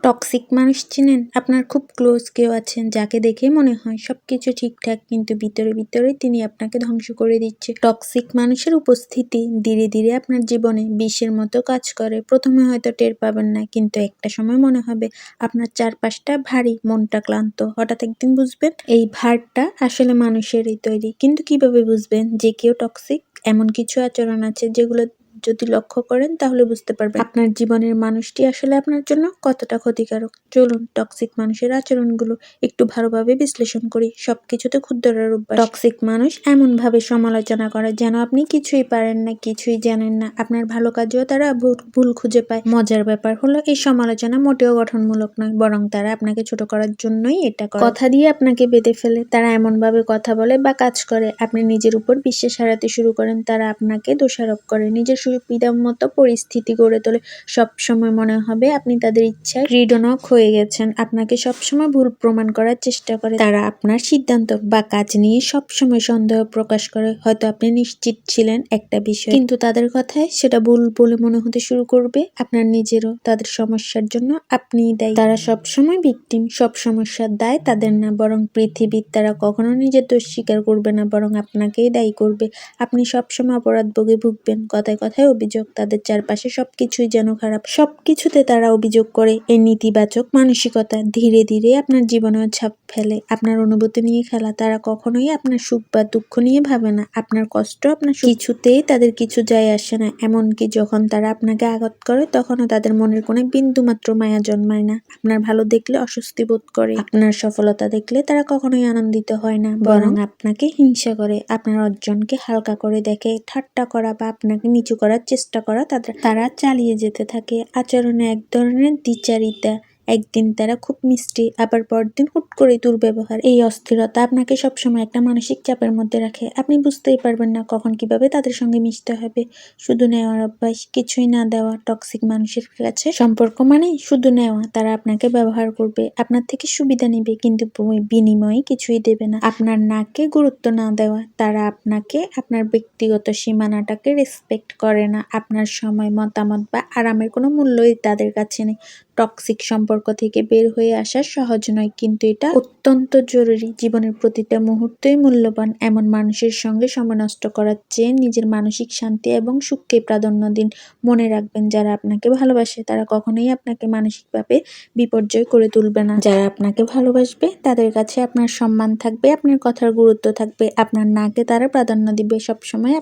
Toxic মানুষ চিনেন? আপনার খুব ক্লোজ কেউ আছেন যাকে দেখে মনে হয় সবকিছু ঠিকঠাক, কিন্তু ভিতরে ভিতরে তিনি আপনাকে ধ্বংস করে দিচ্ছে। টক্সিক মানুষের উপস্থিতি ধীরে ধীরে আপনার জীবনে বিষের মতো কাজ করে। প্রথমে হয়তো টের পাবেন না, কিন্তু একটা সময় মনে হবে আপনার চারপাশটা ভারী, মনটা ক্লান্ত। হঠাৎ একদিন বুঝবেন এই ভারটা আসলে মানুষেরই তৈরি। কিন্তু কিভাবে বুঝবেন যে কেউ টক্সিক? এমন কিছু আচরণ আছে যেগুলো যদি লক্ষ্য করেন তাহলে বুঝতে পারবেন আপনার জীবনের মানুষটি আসলে আপনার জন্য কতটা ক্ষতিকারক। চলুন টক্সিক মানুষের আচরণগুলো একটু ভালোভাবে বিশ্লেষণ করি। সবকিছুতে খুদ ধরার অভ্যাস। টক্সিক মানুষ এমন ভাবে সমালোচনা করে যেন আপনি কিছুই পারেন না, কিছুই জানেন না। আপনার ভালো কাজেও তারা ভুল খুঁজে পায়। মজার ব্যাপার হলো এই সমালোচনা মোটেও গঠনমূলক নয়, বরং তারা আপনাকে ছোট করার জন্যই এটা করে। কথা দিয়ে আপনাকে বেঁধে ফেলে। তারা এমন ভাবে কথা বলে বা কাজ করে আপনি নিজের উপর বিশ্বাস হারাতে শুরু করেন। তারা আপনাকে দোষারোপ করে, নিজের সুবিধা মতো পরিস্থিতি গড়ে তোলে। সবসময় মনে হবে আপনি তাদের ইচ্ছায় ক্রীড়নক হয়ে গেছেন। আপনাকে সবসময় ভুল প্রমাণ করার চেষ্টা করে। তারা আপনার সিদ্ধান্ত বা কাজ নিয়ে সবসময় সন্দেহ প্রকাশ করে। হয়তো আপনি নিশ্চিত ছিলেন একটা বিষয়, কিন্তু তাদের কথায় সেটা ভুল বলে মনে হতে শুরু করবে আপনার নিজেরও। তাদের সমস্যার জন্য আপনিই দায়ী। তারা সবসময় ভিকটিম, সব সমস্যার দায় তাদের না, বরং পৃথিবীর। তারা কখনো নিজের দোষ স্বীকার করবে না, বরং আপনাকেই দায়ী করবে। আপনি সবসময় অপরাধবোধে ভুগবেন। কথায় কথায় অভিযোগ। তাদের চারপাশে সবকিছুই যেন খারাপ, সবকিছুতে তারা অভিযোগ করে। এই নেতিবাচক মানসিকতা ধীরে ধীরে আপনার জীবনেও ছাপ ফেলে। আপনার অনুভূতি নিয়ে খেলা। তারা কখনোই আপনার সুখ বা দুঃখ নিয়ে ভাবে না, আপনার কষ্ট, আপনার কিছুতেই তাদের কিছু যায় আসে না। এমনকি যখন তারা আপনাকে আঘাত করে তখনও তাদের মনের কোনো বিন্দু মাত্র মায়া জন্মায় না। আপনার ভালো দেখলে অস্বস্তি বোধ করে, আপনার সফলতা দেখলে তারা কখনোই আনন্দিত হয় না, বরং আপনাকে হিংসা করে। আপনার অর্জনকে হালকা করে দেখে, ঠাট্টা করা বা আপনাকে নিচু করার চেষ্টা করা তারা চালিয়ে যেতে থাকে। আচরণে এক ধরনের দ্বিচারিতা। একদিন তারা খুব মিষ্টি, আবার পরদিন হুট করে দুর্ব্যবহার। এই অস্থিরতা আপনাকে সবসময় একটা মানসিক চাপের মধ্যে রাখে। আপনি বুঝতেই পারবেন না কখন কিভাবে তাদের সঙ্গে মিশতে হবে। শুধু নেওয়ার অভ্যাস, কিছুই না দেওয়া। টক্সিক মানুষের কাছে সম্পর্ক মানে শুধু নেওয়া। তারা আপনাকে ব্যবহার করবে, আপনার থেকে সুবিধা নেবে, কিন্তু বিনিময়ে কিছুই দেবে না। আপনার নাকে গুরুত্ব না দেওয়া। তারা আপনাকে, আপনার ব্যক্তিগত সীমানাটাকে রেসপেক্ট করে না। আপনার সময়, মতামত বা আরামের কোনো মূল্যই তাদের কাছে নেই। টক্সিক সম্পর্ক থেকে বের হয়ে আসা সহজ নয়, কিন্তু এটা অত্যন্ত জরুরি। জীবনের প্রতিটা মুহূর্তই মূল্যবান। এমন মানুষের সঙ্গে সময় নষ্ট করার চেয়ে নিজের মানসিক শান্তি এবং সুখকে প্রাধান্য দিন। মনে রাখবেন, যারা আপনাকে ভালোবাসে তারা কখনোই আপনাকে মানসিকভাবে বিপর্যয় করে তুলবে না। যারা আপনাকে ভালোবাসবে তাদের কাছে আপনার সম্মান থাকবে, আপনার কথার গুরুত্ব থাকবে। আপনার নাকে তারা প্রাধান্য দিবে, সবসময়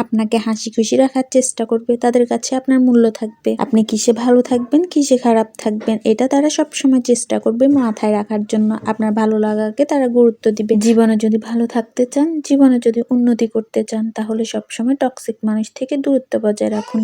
আপনাকে হাসি খুশি রাখার চেষ্টা করবে। তাদের কাছে আপনার মূল্য থাকবে। আপনি কিসে ভালো থাকবেন, কিসে খারাপ থাকবেন, এটা তারা সবসময় চেষ্টা করবে মাথায় রাখার জন্য। আপনার ভালো লাগাকে তারা গুরুত্ব দিবে। জীবনে যদি ভালো থাকতে চান, জীবনে যদি উন্নতি করতে চান, তাহলে সবসময় টক্সিক মানুষ থেকে দূরত্ব বজায় রাখুন।